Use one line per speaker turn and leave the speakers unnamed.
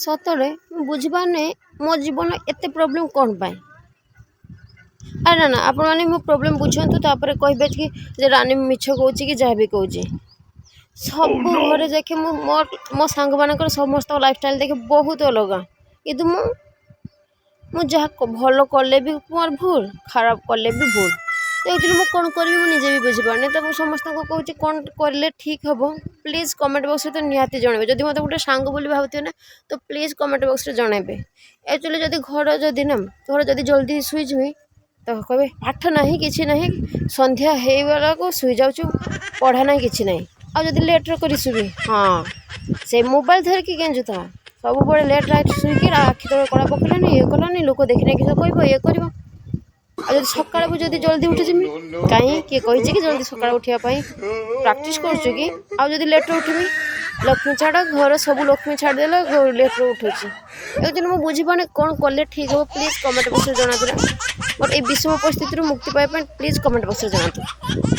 ସତରେ ମୁଁ ବୁଝିପାରୁନି ମୋ ଜୀବନ ଏତେ ପ୍ରୋବ୍ଲେମ୍ କ'ଣ ପାଇଁ। ଆରେ ନା ଆପଣମାନେ ମୋ ପ୍ରୋବ୍ଲେମ୍ ବୁଝନ୍ତୁ ତାପରେ କହିବେ କି ଯେ ରାନୀ ମିଛ କହୁଛି କି ଯାହା ବି କହୁଛି। ସବୁ ଘରେ ଦେଖେ ମୁଁ ମୋ ସାଙ୍ଗମାନଙ୍କର ସମସ୍ତଙ୍କ ଲାଇଫଷ୍ଟାଇଲ୍ ଦେଖେ ବହୁତ ଅଲଗା, କିନ୍ତୁ ମୁଁ ଯାହା ଭଲ କଲେ ବି ମୋର ଭୁଲ, ଖରାପ କଲେ ବି ଭୁଲ। ଏଥିରେ ମୁଁ କ'ଣ କରିବି ମୁଁ ନିଜେ ବି ବୁଝିପାରୁନି। ତ ମୁଁ ସମସ୍ତଙ୍କୁ କହୁଛି କ'ଣ କଲେ ଠିକ୍ ହେବ ପ୍ଲିଜ୍ କମେଣ୍ଟ ବକ୍ସରେ ତ ନିହାତି ଜଣାଇବେ। ଯଦି ମୋତେ ଗୋଟେ ସାଙ୍ଗ ବୋଲି ଭାବୁଥିବେ ନା ତ ପ୍ଲିଜ୍ କମେଣ୍ଟ ବକ୍ସରେ ଜଣାଇବେ। ଆକ୍ଚୁଆଲି ଯଦି ଘର ଯଦି ଜଲ୍ଦି ଶୋଇଯିବି ତ କହିବେ ପାଠ ନାହିଁ କିଛି ନାହିଁ, ସନ୍ଧ୍ୟା ହେଇଗଲାକୁ ଶୋଇଯାଉଛୁ, ପଢ଼ା ନାହିଁ କିଛି ନାହିଁ। ଆଉ ଯଦି ଲେଟ୍ରେ କରି ଶୋଇବି, ହଁ ସେ ମୋବାଇଲ୍ ଧରିକି ଗେଞ୍ଜୁଥା, ସବୁବେଳେ ଲେଟ୍ ରାଇଟ୍ ଶୋଇକି ଆଖି ତଳେ କଳା ପକେଇଲାନି, ଇଏ କଲାନି, ଲୋକ ଦେଖିଲେ କିଛି କହିବ, ଇଏ କରିବ। ଆଉ ଯଦି ସକାଳକୁ ଯଦି ଜଲ୍ଦି ଉଠିଯିବି, କାହିଁ କିଏ କହିଛି କି ଜଲ୍ଦି ସକାଳୁ ଉଠିବା ପାଇଁ? ପ୍ରାକ୍ଟିସ୍ କରୁଛୁ କି? ଆଉ ଯଦି ଲେଟ୍ରେ ଉଠିବି, ଲକ୍ଷ୍ମୀ ଛାଡ଼, ଘର ସବୁ ଲକ୍ଷ୍ମୀ ଛାଡ଼ିଦେଲେ ଲେଟ୍ରେ ଉଠୁଛି। ଏକ୍ଚୁଆଲି ମୁଁ ବୁଝିପାରୁନି କ'ଣ କଲେ ଠିକ୍ ହେବ ପ୍ଲିଜ୍ କମେଣ୍ଟ ବକ୍ସରେ ଜଣାନ୍ତୁ। ମୋର ଏଇ ବିଷମ ପରିସ୍ଥିତିରୁ ମୁକ୍ତି ପାଇବା ପାଇଁ ପ୍ଲିଜ୍ କମେଣ୍ଟ ବକ୍ସରେ ଜଣାନ୍ତୁ।